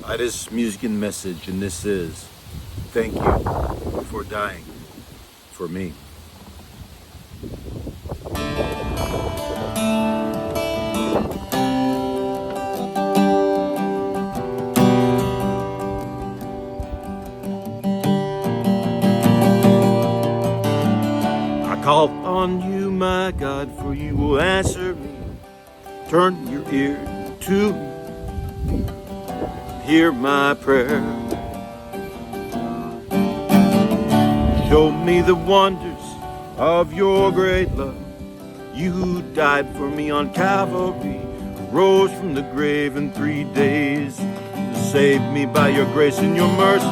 That is music and message, and this is thank you for dying for me. I call on you, my God, for you will answer me. Turn your ear to me. Hear my prayer. Show me the wonders of your great love. You who died for me on Calvary, rose from the grave in 3 days to save me by your grace and your mercy.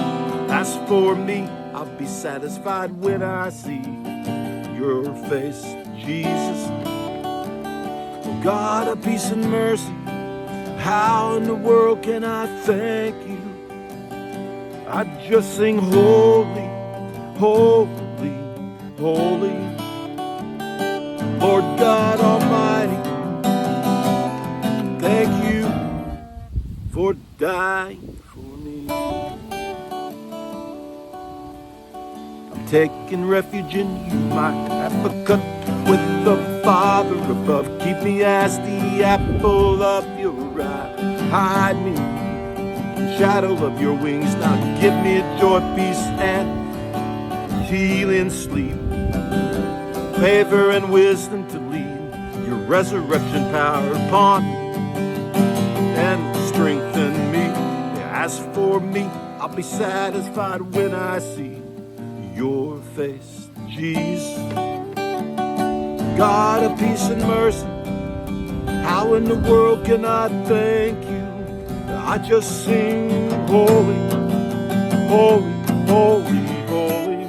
As for me, I'll be satisfied when I see your face, Jesus. Oh God of peace and mercy, how in the world can I thank you? I just sing holy, holy, holy, Lord God Almighty. Thank you for dying for me. I'm taking refuge in you, my advocate, with the Father above. Keep me as the apple of your eye. Hide me in the shadow of your wings. Now give me a joy, peace, and healing sleep. Favor and wisdom to lead your resurrection power upon me and strengthen me. As for me, I'll be satisfied when I see your face, Jesus. God of peace and mercy, how in the world can I thank you? I just sing holy, holy, holy, holy,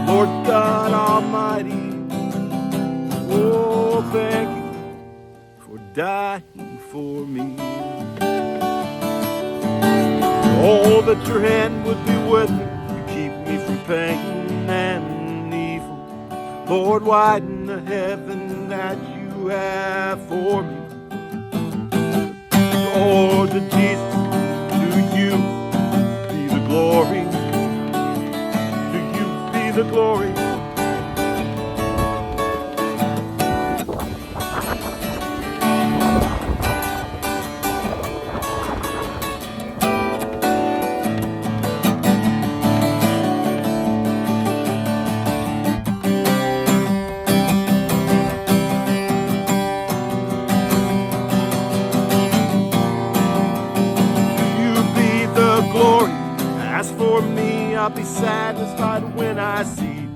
Lord God Almighty. Oh, thank you for dying for me. Oh, that your hand would be with me to keep me from pain and evil. Lord, widen the heaven that you have for me. Lord, to Jesus, to you be the glory. To you be the glory. Glory. As for me, I'll be satisfied when I see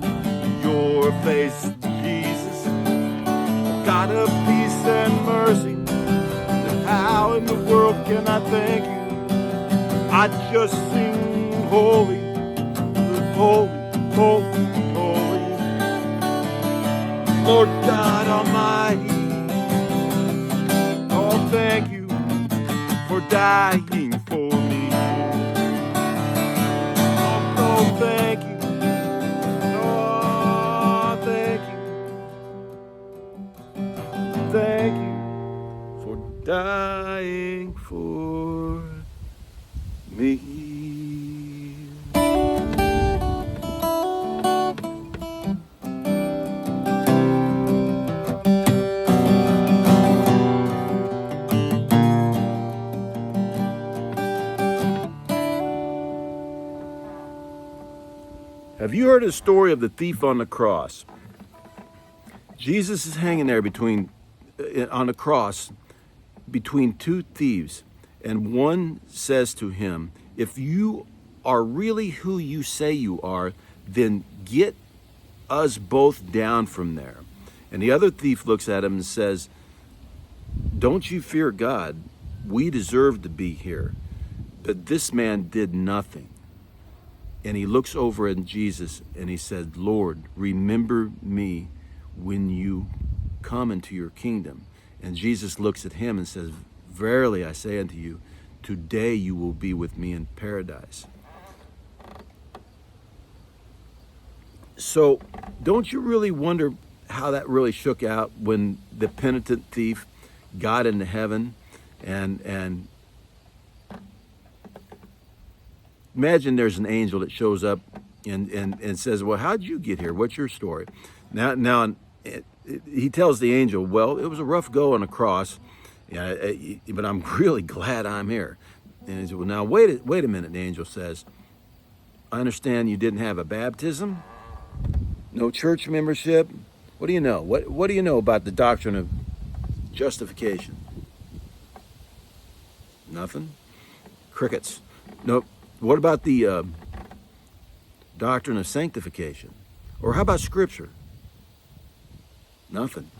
your face, Jesus. God of peace and mercy, how in the world can I thank you? I just sing holy, holy, holy, holy, Lord God Almighty. Oh, thank you for dying for me. Oh, thank you. Oh, thank you. Thank you for dying for me. Have you heard the story of the thief on the cross? Jesus is hanging there on the cross between two thieves, and one says to him, if you are really who you say you are, then get us both down from there. And the other thief looks at him and says, don't you fear God? We deserve to be here. But this man did nothing. And he looks over at Jesus and he said, Lord, remember me when you come into your kingdom. And Jesus looks at him and says, verily I say unto you, today you will be with me in paradise. So don't you really wonder how that really shook out when the penitent thief got into heaven and imagine there's an angel that shows up and says, well, how'd you get here? What's your story? Now he tells the angel, well, it was a rough go on the cross, but I'm really glad I'm here. And he said, well, now wait a minute, the angel says. I understand you didn't have a baptism, no church membership. What do you know? What do you know about the doctrine of justification? Nothing? Crickets. Nope. What about the doctrine of sanctification? Or how about Scripture? Nothing.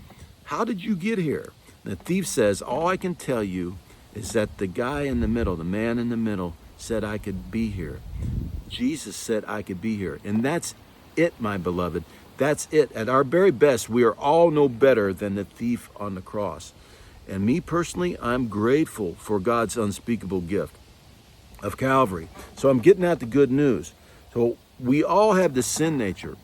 How did you get here? The thief says, all I can tell you is that the guy in the middle, the man in the middle, said I could be here. Jesus said I could be here. And that's it, my beloved. That's it. At our very best, we are all no better than the thief on the cross. And me personally, I'm grateful for God's unspeakable gift of Calvary. So I'm getting out the good news. So we all have the sin nature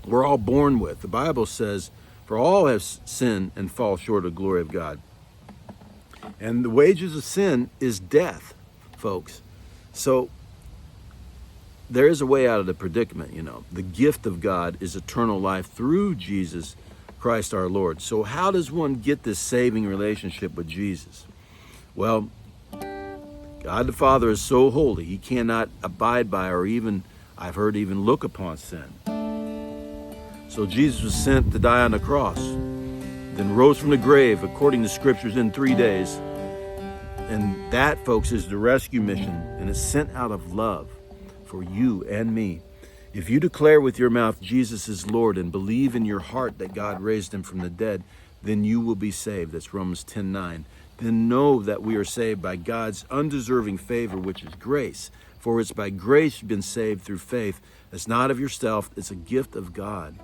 we're all born with. The Bible says, for all have sinned and fall short of the glory of God. And the wages of sin is death, folks. So there is a way out of the predicament, you know. The gift of God is eternal life through Jesus Christ our Lord. So how does one get this saving relationship with Jesus? Well, God the Father is so holy, he cannot abide by or even, I've heard, even look upon sin. So Jesus was sent to die on the cross, then rose from the grave according to scriptures in 3 days. And that, folks, is the rescue mission, and it's sent out of love for you and me. If you declare with your mouth Jesus is Lord and believe in your heart that God raised him from the dead, then you will be saved. That's Romans 10:9. Then know that we are saved by God's undeserving favor, which is grace. For it's by grace you've been saved through faith. It's not of yourself, it's a gift of God.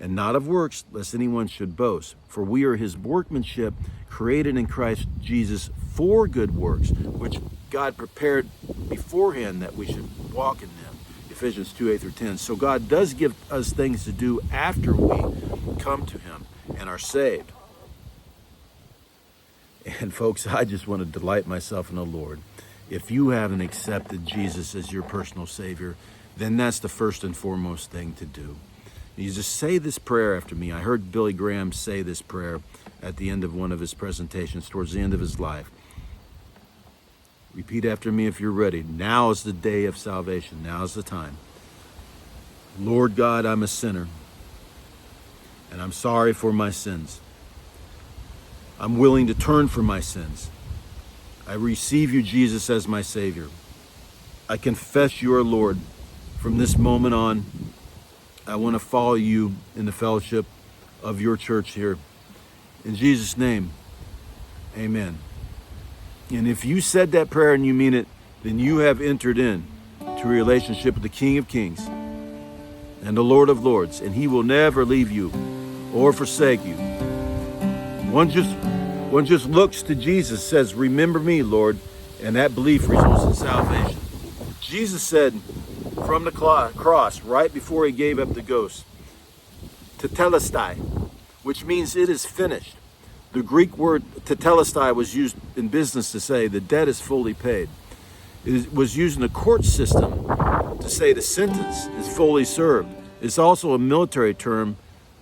And not of works, lest anyone should boast. For we are his workmanship, created in Christ Jesus for good works, which God prepared beforehand that we should walk in them. Ephesians 2:8-10. So God does give us things to do after we come to him and are saved. And folks, I just want to delight myself in the Lord. If you haven't accepted Jesus as your personal Savior, then that's the first and foremost thing to do. You just say this prayer after me. I heard Billy Graham say this prayer at the end of one of his presentations, towards the end of his life. Repeat after me if you're ready. Now is the day of salvation. Now is the time. Lord God, I'm a sinner, and I'm sorry for my sins. I'm willing to turn from my sins. I receive you, Jesus, as my Savior. I confess you are Lord. From this moment on, I want to follow you in the fellowship of your church here. In Jesus' name, amen. And if you said that prayer and you mean it, then you have entered in to a relationship with the King of Kings and the Lord of Lords, and he will never leave you or forsake you. One just looks to Jesus, says, remember me, Lord, and that belief results in salvation. Jesus said from the cross, right before he gave up the ghost, tetelestai, which means it is finished. The Greek word tetelestai was used in business to say the debt is fully paid. It was used in the court system to say the sentence is fully served. It's also a military term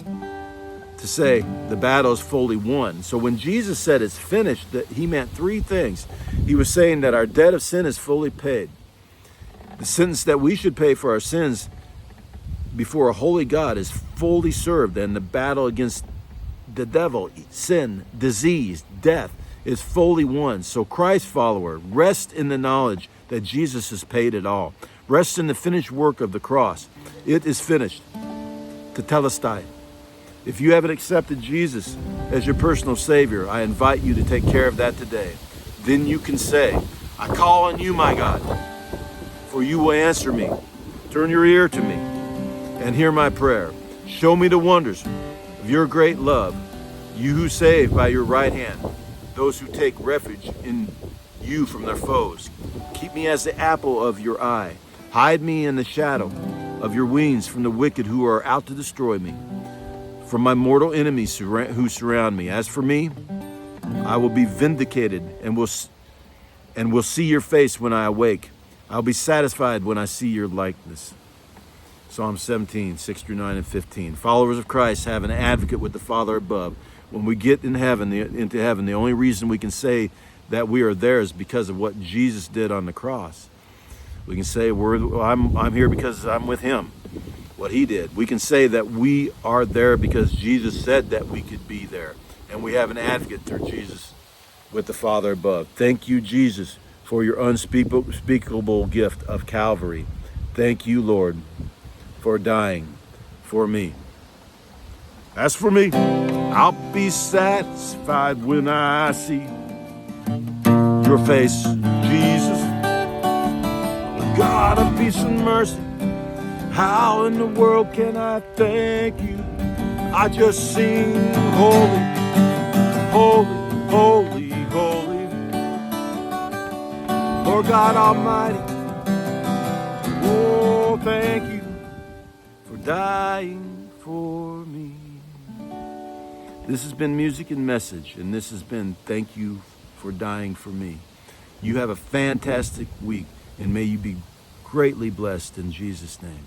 to say the battle is fully won. So when Jesus said it's finished, that he meant three things. He was saying that our debt of sin is fully paid. The sentence that we should pay for our sins before a holy God is fully served, and the battle against the devil, sin, disease, death is fully won. So Christ follower, rest in the knowledge that Jesus has paid it all. Rest in the finished work of the cross. It is finished. Tetelestai. If you haven't accepted Jesus as your personal Savior, I invite you to take care of that today. Then you can say, I call on you, my God, for you will answer me. Turn your ear to me and hear my prayer. Show me the wonders of your great love, you who save by your right hand, those who take refuge in you from their foes. Keep me as the apple of your eye. Hide me in the shadow of your wings from the wicked who are out to destroy me, from my mortal enemies who surround me. As for me, I will be vindicated and will see your face when I awake. I'll be satisfied when I see your likeness. Psalm 17, 6 through 9 and 15. Followers of Christ have an advocate with the Father above. When we get into heaven, the only reason we can say that we are there is because of what Jesus did on the cross. We can say I'm here because I'm with him, what he did. We can say that we are there because Jesus said that we could be there. And we have an advocate through Jesus with the Father above. Thank you, Jesus, for your unspeakable gift of Calvary. Thank you, Lord, for dying for me. As for me, I'll be satisfied when I see your face, Jesus. God of peace and mercy, how in the world can I thank you? I just sing holy, holy, holy, holy. Lord God Almighty, oh, thank you for dying for me. This has been Music and Message, and this has been Thank You for Dying for Me. You have a fantastic week, and may you be greatly blessed in Jesus' name.